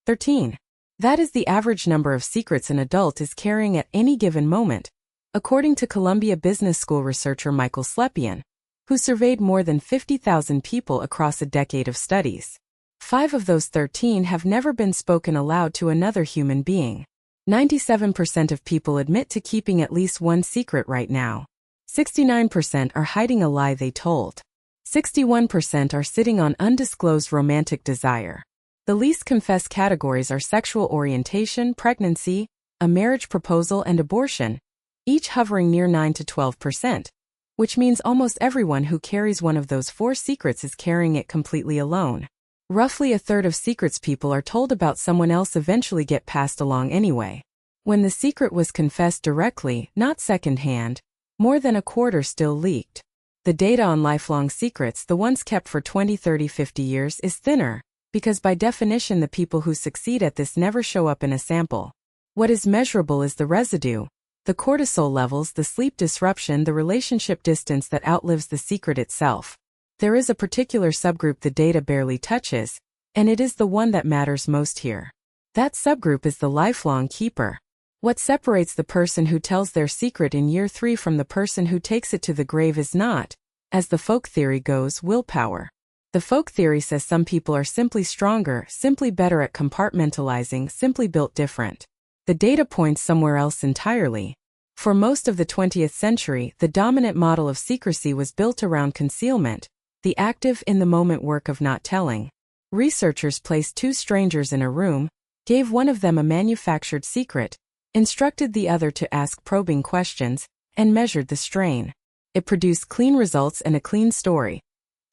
13. That is the average number of secrets an adult is carrying at any given moment, according to Columbia Business School researcher Michael Slepian, who surveyed more than 50,000 people across a decade of studies. 5 of those 13 have never been spoken aloud to another human being. 97% of people admit to keeping at least one secret right now. 69% are hiding a lie they told. 61% are sitting on undisclosed romantic desire. The least confessed categories are sexual orientation, pregnancy, a marriage proposal, and abortion, each hovering near 9 to 12%, which means almost everyone who carries one of those 4 secrets is carrying it completely alone. Roughly a third of secrets people are told about someone else eventually get passed along anyway. When the secret was confessed directly, not secondhand, more than a quarter still leaked. The data on lifelong secrets, the ones kept for 20, 30, 50 years, is thinner, because by definition the people who succeed at this never show up in a sample. What is measurable is the residue, the cortisol levels, the sleep disruption, the relationship distance that outlives the secret itself. There is a particular subgroup the data barely touches, and it is the one that matters most here. That subgroup is the lifelong keeper. What separates the person who tells their secret in year 3 from the person who takes it to the grave is not, as the folk theory goes, willpower. The folk theory says some people are simply stronger, simply better at compartmentalizing, simply built different. The data points somewhere else entirely. For most of the 20th century, the dominant model of secrecy was built around concealment, the active, in-the-moment work of not telling. Researchers placed 2 strangers in a room, gave one of them a manufactured secret, instructed the other to ask probing questions, and measured the strain. It produced clean results and a clean story.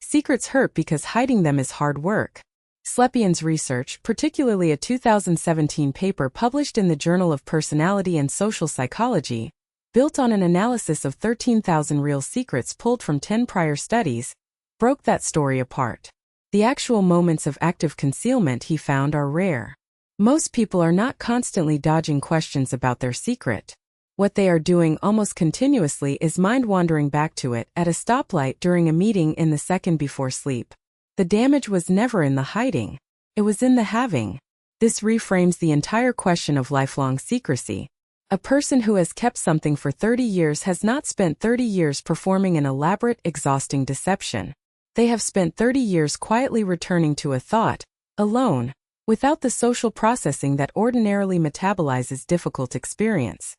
Secrets hurt because hiding them is hard work. Slepian's research, particularly a 2017 paper published in the Journal of Personality and Social Psychology, built on an analysis of 13,000 real secrets pulled from 10 prior studies, broke that story apart. The actual moments of active concealment, he found, are rare. Most people are not constantly dodging questions about their secret. What they are doing almost continuously is mind-wandering back to it at a stoplight during a meeting in the second before sleep. The damage was never in the hiding. It was in the having. This reframes the entire question of lifelong secrecy. A person who has kept something for 30 years has not spent 30 years performing an elaborate, exhausting deception. They have spent 30 years quietly returning to a thought, alone, without the social processing that ordinarily metabolizes difficult experience.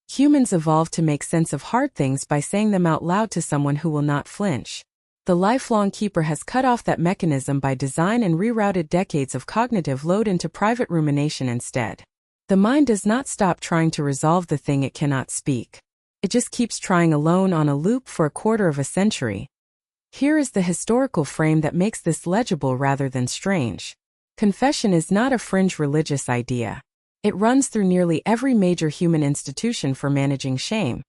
Humans evolved to make sense of hard things by saying them out loud to someone who will not flinch. The lifelong keeper has cut off that mechanism by design and rerouted decades of cognitive load into private rumination instead. The mind does not stop trying to resolve the thing it cannot speak. It just keeps trying alone on a loop for a quarter of a century. Here is the historical frame that makes this legible rather than strange. Confession is not a fringe religious idea. It runs through nearly every major human institution for managing shame.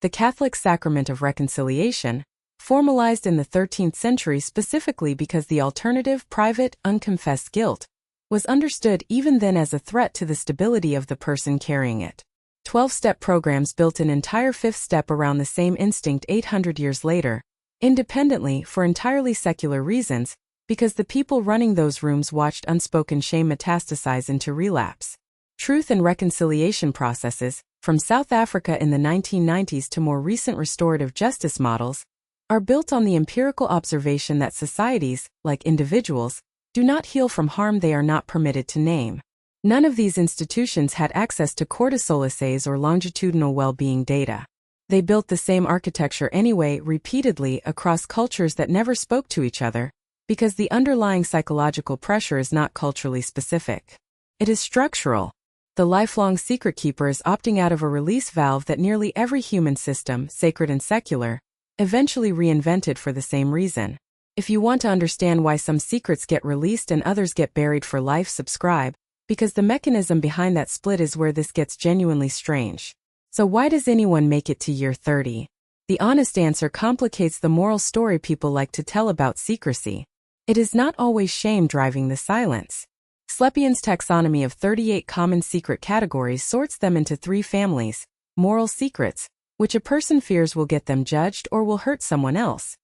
The Catholic sacrament of reconciliation, formalized in the 13th century specifically because the alternative, private, unconfessed guilt, was understood even then as a threat to the stability of the person carrying it. 12-step programs built an entire 5th step around the same instinct 800 years later, independently for entirely secular reasons, because the people running those rooms watched unspoken shame metastasize into relapse. Truth and reconciliation processes, from South Africa in the 1990s to more recent restorative justice models, are built on the empirical observation that societies, like individuals, do not heal from harm they are not permitted to name. None of these institutions had access to cortisol assays or longitudinal well-being data. They built the same architecture anyway, repeatedly, across cultures that never spoke to each other, because the underlying psychological pressure is not culturally specific. It is structural. The lifelong secret keeper is opting out of a release valve that nearly every human system, sacred and secular, eventually reinvented for the same reason. If you want to understand why some secrets get released and others get buried for life, subscribe, because the mechanism behind that split is where this gets genuinely strange. So why does anyone make it to year 30? The honest answer complicates the moral story people like to tell about secrecy. It is not always shame driving the silence. Slepian's taxonomy of 38 common secret categories sorts them into 3 families: moral secrets, which a person fears will get them judged or will hurt someone else;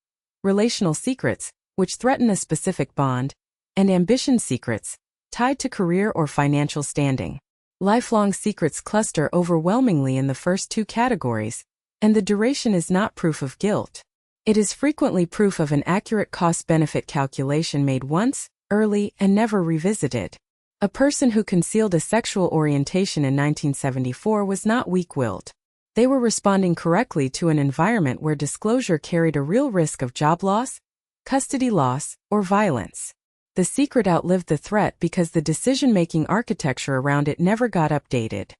relational secrets, which threaten a specific bond; and ambition secrets, tied to career or financial standing. Lifelong secrets cluster overwhelmingly in the first two categories, and the duration is not proof of guilt. It is frequently proof of an accurate cost-benefit calculation made once, early, and never revisited. A person who concealed a sexual orientation in 1974 was not weak-willed. They were responding correctly to an environment where disclosure carried a real risk of job loss, custody loss, or violence. The secret outlived the threat because the decision-making architecture around it never got updated.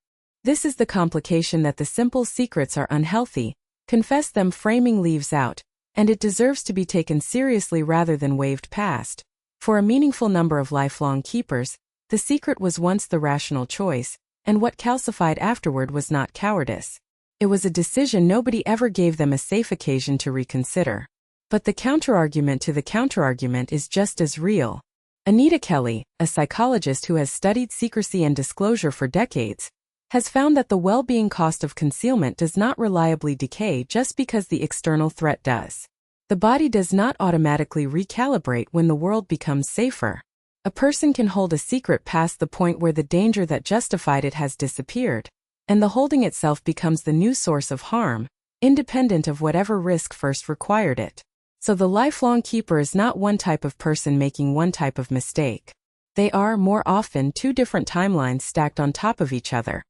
This is the complication that the simple secrets are unhealthy, confess them framing leaves out, and it deserves to be taken seriously rather than waved past. For a meaningful number of lifelong keepers, the secret was once the rational choice, and what calcified afterward was not cowardice. It was a decision nobody ever gave them a safe occasion to reconsider. But the counterargument to the counterargument is just as real. Anita Kelly, a psychologist who has studied secrecy and disclosure for decades, has found that the well-being cost of concealment does not reliably decay just because the external threat does. The body does not automatically recalibrate when the world becomes safer. A person can hold a secret past the point where the danger that justified it has disappeared, and the holding itself becomes the new source of harm, independent of whatever risk first required it. So the lifelong keeper is not one type of person making one type of mistake. They are, more often, two different timelines stacked on top of each other.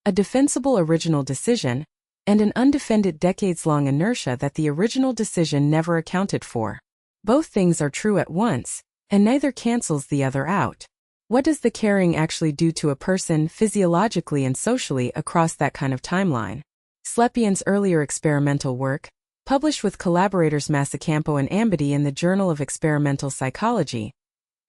A defensible original decision, and an undefended decades-long inertia that the original decision never accounted for. Both things are true at once, and neither cancels the other out. What does the carrying actually do to a person physiologically and socially across that kind of timeline? Slepian's earlier experimental work, published with collaborators Masacampo and Ambity in the Journal of Experimental Psychology,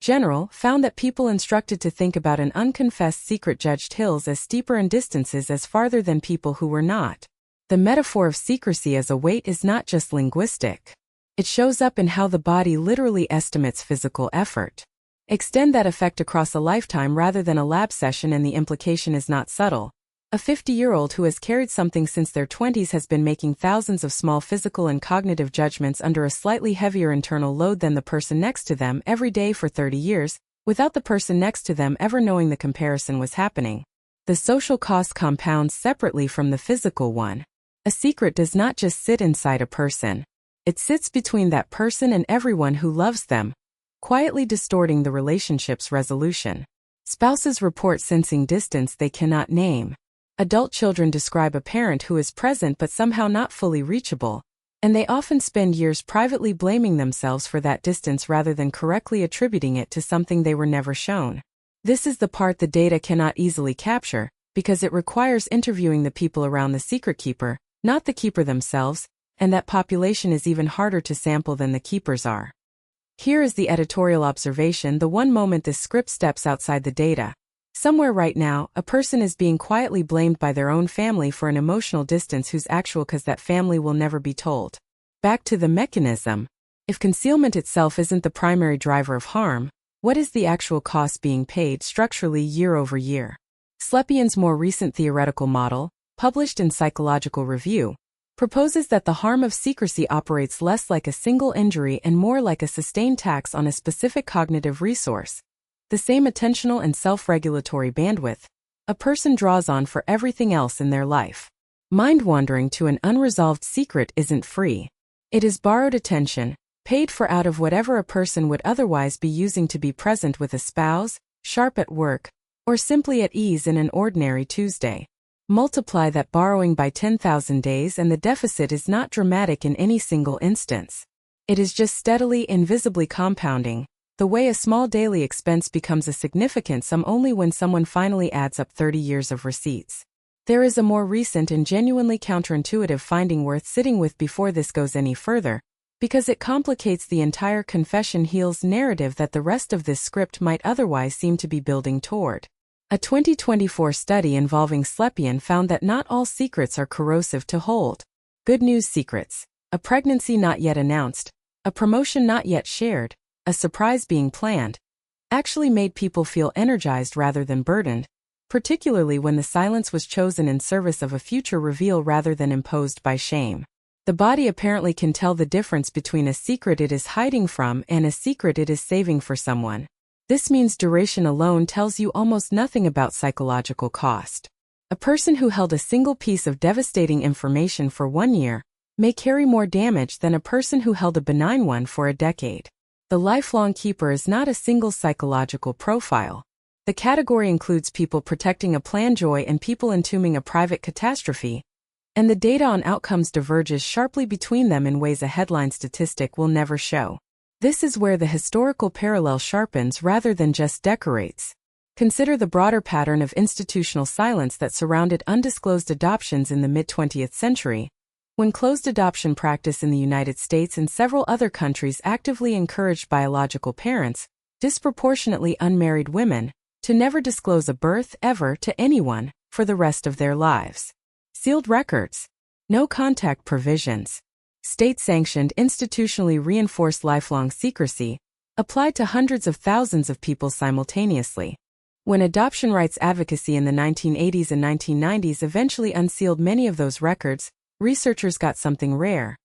General, found that people instructed to think about an unconfessed secret judged hills as steeper and distances as farther than people who were not. The metaphor of secrecy as a weight is not just linguistic. It shows up in how the body literally estimates physical effort. Extend that effect across a lifetime rather than a lab session and the implication is not subtle. A 50-year-old who has carried something since their 20s has been making thousands of small physical and cognitive judgments under a slightly heavier internal load than the person next to them every day for 30 years, without the person next to them ever knowing the comparison was happening. The social cost compounds separately from the physical one. A secret does not just sit inside a person. It sits between that person and everyone who loves them, quietly distorting the relationship's resolution. Spouses report sensing distance they cannot name. Adult children describe a parent who is present but somehow not fully reachable, and they often spend years privately blaming themselves for that distance rather than correctly attributing it to something they were never shown. This is the part the data cannot easily capture, because it requires interviewing the people around the secret keeper, not the keeper themselves, and that population is even harder to sample than the keepers are. Here is the editorial observation: the one moment this script steps outside the data. Somewhere right now, a person is being quietly blamed by their own family for an emotional distance whose actual cause that family will never be told. Back to the mechanism. If concealment itself isn't the primary driver of harm, what is the actual cost being paid structurally year over year? Slepian's more recent theoretical model, published in Psychological Review, proposes that the harm of secrecy operates less like a single injury and more like a sustained tax on a specific cognitive resource. The same attentional and self-regulatory bandwidth a person draws on for everything else in their life. Mind-wandering to an unresolved secret isn't free. It is borrowed attention, paid for out of whatever a person would otherwise be using to be present with a spouse, sharp at work, or simply at ease in an ordinary Tuesday. Multiply that borrowing by 10,000 days and the deficit is not dramatic in any single instance. It is just steadily, invisibly compounding, the way a small daily expense becomes a significant sum only when someone finally adds up 30 years of receipts. There is a more recent and genuinely counterintuitive finding worth sitting with before this goes any further, because it complicates the entire confession heals narrative that the rest of this script might otherwise seem to be building toward. A 2024 study involving Slepian found that not all secrets are corrosive to hold. Good news secrets, a pregnancy not yet announced, a promotion not yet shared, a surprise being planned, actually made people feel energized rather than burdened, particularly when the silence was chosen in service of a future reveal rather than imposed by shame. The body apparently can tell the difference between a secret it is hiding from and a secret it is saving for someone. This means duration alone tells you almost nothing about psychological cost. A person who held a single piece of devastating information for 1 year may carry more damage than a person who held a benign one for a decade. The lifelong keeper is not a single psychological profile. The category includes people protecting a planned joy and people entombing a private catastrophe, and the data on outcomes diverges sharply between them in ways a headline statistic will never show. This is where the historical parallel sharpens rather than just decorates. Consider the broader pattern of institutional silence that surrounded undisclosed adoptions in the mid-20th century, when closed adoption practice in the United States and several other countries actively encouraged biological parents, disproportionately unmarried women, to never disclose a birth ever to anyone for the rest of their lives. Sealed records. No contact provisions. State-sanctioned, institutionally reinforced lifelong secrecy applied to hundreds of thousands of people simultaneously. When adoption rights advocacy in the 1980s and 1990s eventually unsealed many of those records, researchers got something rare.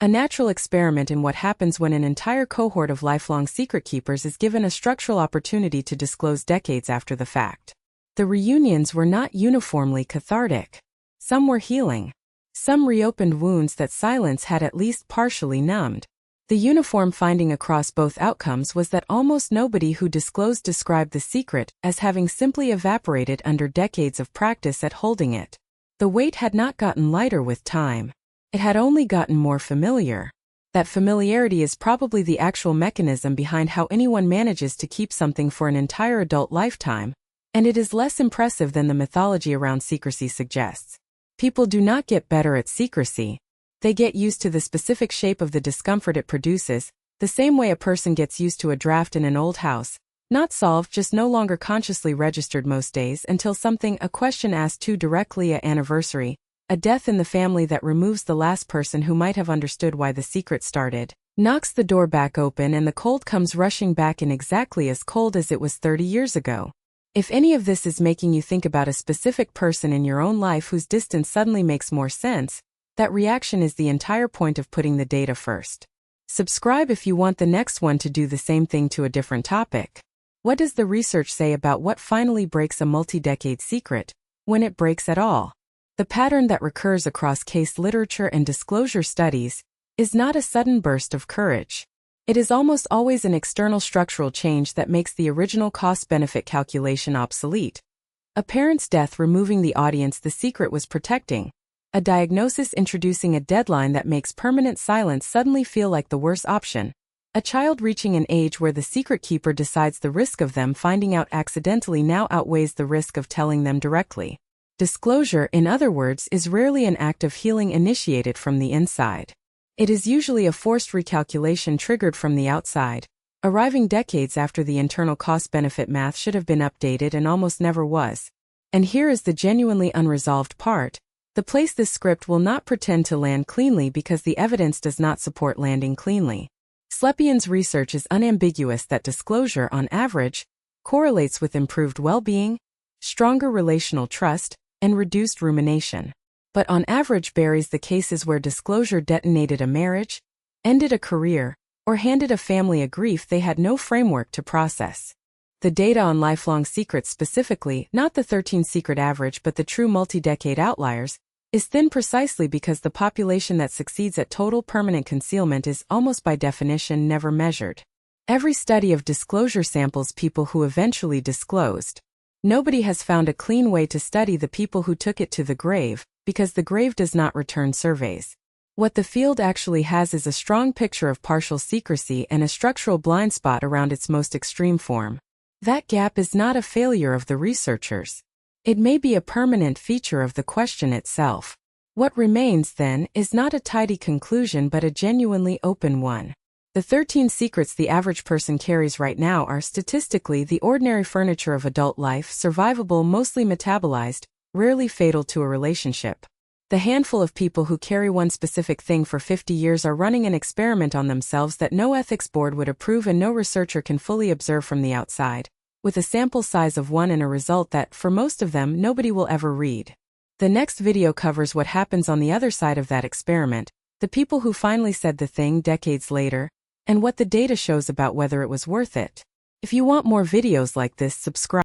A natural experiment in what happens when an entire cohort of lifelong secret keepers is given a structural opportunity to disclose decades after the fact. The reunions were not uniformly cathartic. Some were healing. Some reopened wounds that silence had at least partially numbed. The uniform finding across both outcomes was that almost nobody who disclosed described the secret as having simply evaporated under decades of practice at holding it. The weight had not gotten lighter with time. It had only gotten more familiar. That familiarity is probably the actual mechanism behind how anyone manages to keep something for an entire adult lifetime, and it is less impressive than the mythology around secrecy suggests. People do not get better at secrecy. They get used to the specific shape of the discomfort it produces, the same way a person gets used to a draft in an old house, not solved, just no longer consciously registered most days until something, a question asked too directly, an anniversary, a death in the family that removes the last person who might have understood why the secret started, knocks the door back open, and the cold comes rushing back in exactly as cold as it was 30 years ago. If any of this is making you think about a specific person in your own life whose distance suddenly makes more sense, that reaction is the entire point of putting the data first. Subscribe if you want the next one to do the same thing to a different topic. What does the research say about what finally breaks a multi-decade secret, when it breaks at all? The pattern that recurs across case literature and disclosure studies is not a sudden burst of courage. It is almost always an external structural change that makes the original cost-benefit calculation obsolete. A parent's death removing the audience the secret was protecting. A diagnosis introducing a deadline that makes permanent silence suddenly feel like the worst option. A child reaching an age where the secret keeper decides the risk of them finding out accidentally now outweighs the risk of telling them directly. Disclosure, in other words, is rarely an act of healing initiated from the inside. It is usually a forced recalculation triggered from the outside, arriving decades after the internal cost-benefit math should have been updated and almost never was. And here is the genuinely unresolved part. The place this script will not pretend to land cleanly because the evidence does not support landing cleanly. Slepian's research is unambiguous that disclosure, on average, correlates with improved well-being, stronger relational trust, and reduced rumination. But on average buries the cases where disclosure detonated a marriage, ended a career, or handed a family a grief they had no framework to process. The data on lifelong secrets specifically, not the 13-secret average but the true multi-decade outliers, is thin precisely because the population that succeeds at total permanent concealment is, almost by definition, never measured. Every study of disclosure samples people who eventually disclosed. Nobody has found a clean way to study the people who took it to the grave, because the grave does not return surveys. What the field actually has is a strong picture of partial secrecy and a structural blind spot around its most extreme form. That gap is not a failure of the researchers. It may be a permanent feature of the question itself. What remains, then, is not a tidy conclusion but a genuinely open one. The 13 secrets the average person carries right now are statistically the ordinary furniture of adult life, survivable, mostly metabolized, rarely fatal to a relationship. The handful of people who carry one specific thing for 50 years are running an experiment on themselves that no ethics board would approve and no researcher can fully observe from the outside, with a sample size of 1 and a result that, for most of them, nobody will ever read. The next video covers what happens on the other side of that experiment, the people who finally said the thing decades later, and what the data shows about whether it was worth it. If you want more videos like this, subscribe.